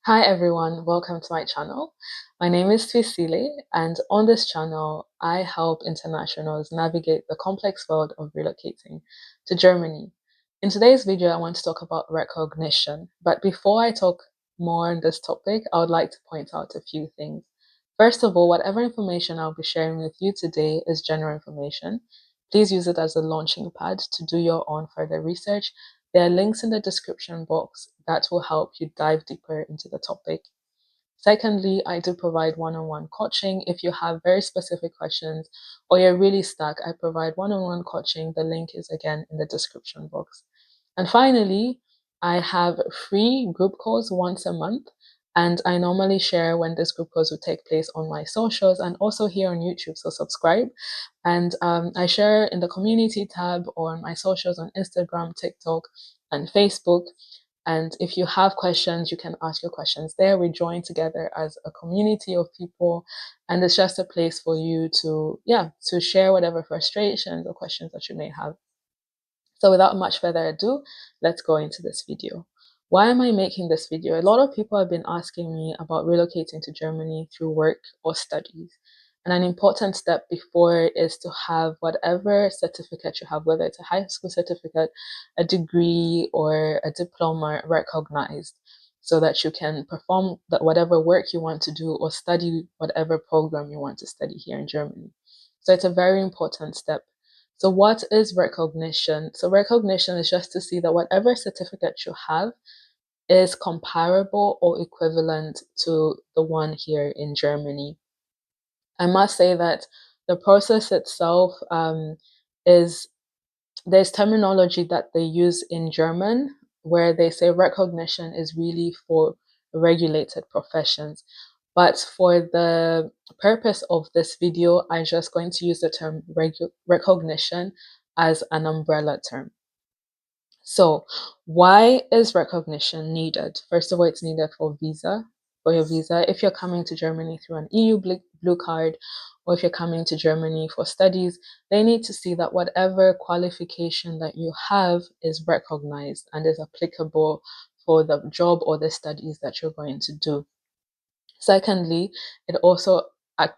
Hi everyone, welcome to my channel. My name is Twisile, and on this channel, I help internationals navigate the complex world of relocating to Germany. In today's video, I want to talk about recognition. But before I talk more on this topic, I would like to point out a few things. First of all, whatever information I'll be sharing with you today is general information. Please use it as a launching pad to do your own further research. There are links in the description box that will help you dive deeper into the topic. Secondly, I do provide one-on-one coaching. If you have very specific questions or you're really stuck, I provide one-on-one coaching. The link is again in the description box. And finally, I have free group calls once a month. And I normally share when this group calls will take place on my socials and also here on YouTube. So subscribe. And I share in the community tab or on my socials on Instagram, TikTok, and Facebook. And if you have questions, you can ask your questions there. We join together as a community of people, and it's just a place for you to share whatever frustrations or questions that you may have. So without much further ado, let's go into this video. Why am I making this video? A lot of people have been asking me about relocating to Germany through work or studies. And an important step before is to have whatever certificate you have, whether it's a high school certificate, a degree, or a diploma recognized so that you can perform whatever work you want to do or study whatever program you want to study here in Germany. So it's a very important step. So what is recognition? So recognition is just to see that whatever certificate you have is comparable or equivalent to the one here in Germany. I must say that the process itself is there's terminology that they use in German where they say recognition is really for regulated professions. But for the purpose of this video, I'm just going to use the term recognition as an umbrella term. So, why is recognition needed? First of all, it's needed for your visa. If you're coming to Germany through an EU blue card, or if you're coming to Germany for studies, they need to see that whatever qualification that you have is recognized and is applicable for the job or the studies that you're going to do. Secondly, it also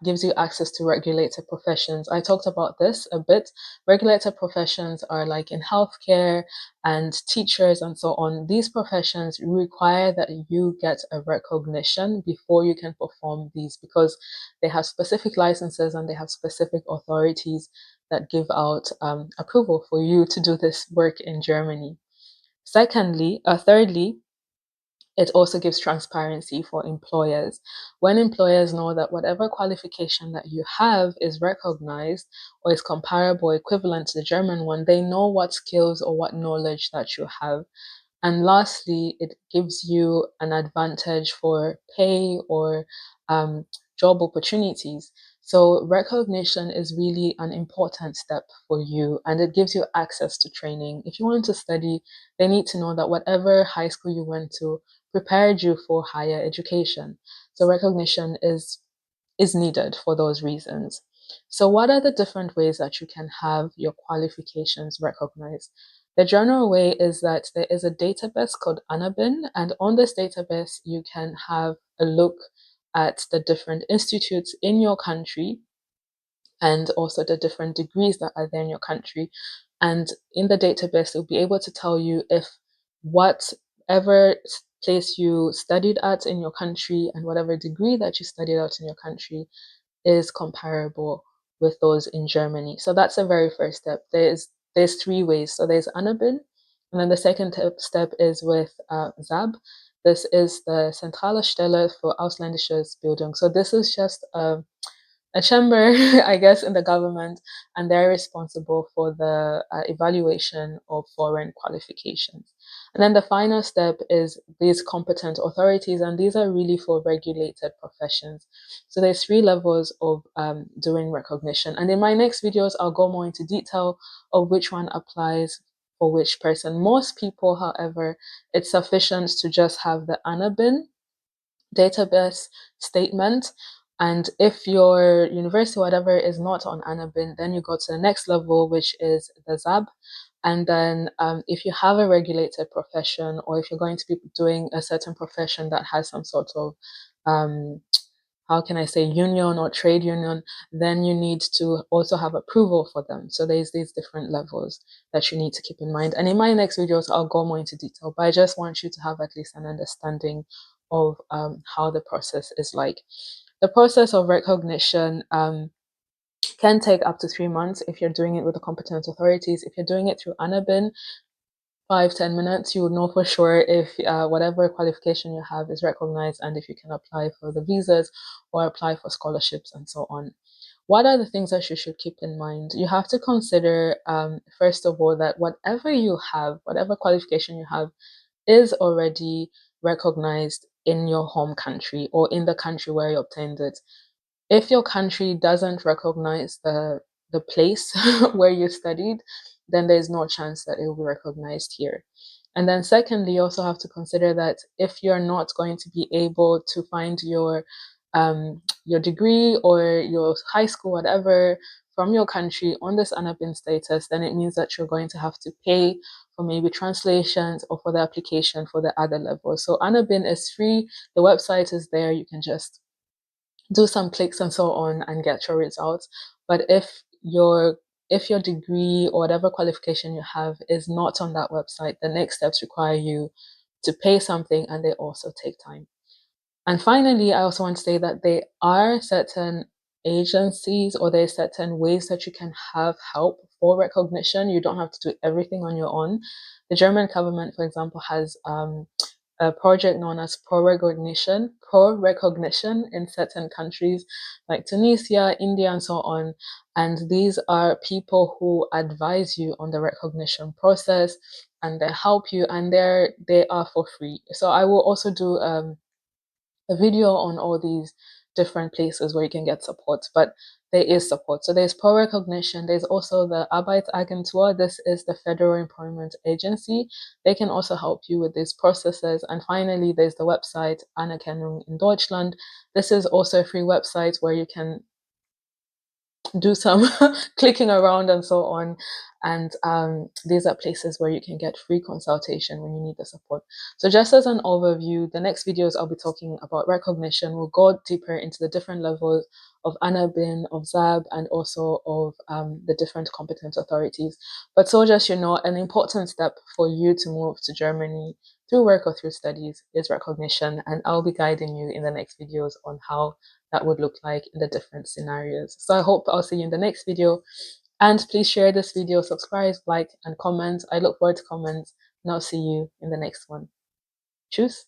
gives you access to regulated professions. I talked about this a bit. Regulated professions are like in healthcare and teachers and so on. These professions require that you get a recognition before you can perform these because they have specific licenses and they have specific authorities that give out approval for you to do this work in Germany. Thirdly, it also gives transparency for employers. When employers know that whatever qualification that you have is recognized or is comparable, equivalent to the German one, they know what skills or what knowledge that you have. And lastly, it gives you an advantage for pay or job opportunities. So recognition is really an important step for you and it gives you access to training. If you want to study, they need to know that whatever high school you went to prepared you for higher education. So recognition is needed for those reasons. So what are the different ways that you can have your qualifications recognized? The general way is that there is a database called Anabin, and on this database, you can have a look at the different institutes in your country and also the different degrees that are there in your country. And in the database, it'll be able to tell you if whatever place you studied at in your country and whatever degree that you studied out in your country is comparable with those in Germany. So that's the very first step. There's three ways. So there's Anabin, and then the second step is with ZAB. This is the Zentrale Stelle für Ausländisches Bildung. So this is just a chamber, I guess, in the government, and they're responsible for the evaluation of foreign qualifications. And then the final step is these competent authorities, and these are really for regulated professions. So there's three levels of doing recognition. And in my next videos, I'll go more into detail of which one applies for which person. Most people, however, it's sufficient to just have the Anabin database statement. And if your university, whatever, is not on Anabin, then you go to the next level, which is the ZAB. And then if you have a regulated profession, or if you're going to be doing a certain profession that has some sort of um, how can I say, union or trade union, then you need to also have approval for them. So there's these different levels that you need to keep in mind. And in my next videos, I'll go more into detail, but I just want you to have at least an understanding of how the process is like. The process of recognition can take up to 3 months if you're doing it with the competent authorities. If you're doing it through ANABIN, 5-10 minutes, you will know for sure if whatever qualification you have is recognized and if you can apply for the visas or apply for scholarships and so on. What are the things that you should keep in mind? You have to consider, first of all, that whatever you have, whatever qualification you have, is already recognized in your home country or in the country where you obtained it. If your country doesn't recognize the place where you studied, then there's no chance that it will be recognized here. And then secondly, you also have to consider that if you're not going to be able to find your degree or your high school, whatever, from your country on this UNAPIN status, then it means that you're going to have to pay for maybe translations or for the application for the other levels. So UNAPIN is free. The website is there. You can just do some clicks and so on and get your results. But if your degree or whatever qualification you have is not on that website, the next steps require you to pay something, and they also take time. And finally, I also want to say that there are certain agencies or there are certain ways that you can have help for recognition. You don't have to do everything on your own. The German government, for example, has a project known as pro recognition in certain countries like Tunisia, India, and so on. And these are people who advise you on the recognition process, and they help you, and they are for free. So I will also do a video on all these different places where you can get support, but there is support. So there's pro recognition, there's also the Arbeitsagentur, this is the Federal Employment Agency. They can also help you with these processes. And finally, there's the website Anerkennung in Deutschland. This is also a free website where you can do some clicking around and so on. And these are places where you can get free consultation when you need the support. So just as an overview, the next videos I'll be talking about recognition. We'll go deeper into the different levels of ANABIN, of ZAB, and also of the different competent authorities. But so just, an important step for you to move to Germany through work or through studies is recognition. And I'll be guiding you in the next videos on how that would look like in the different scenarios. So I hope I'll see you in the next video. And please share this video, subscribe, like, and comment. I look forward to comments, and I'll see you in the next one. Tschüss.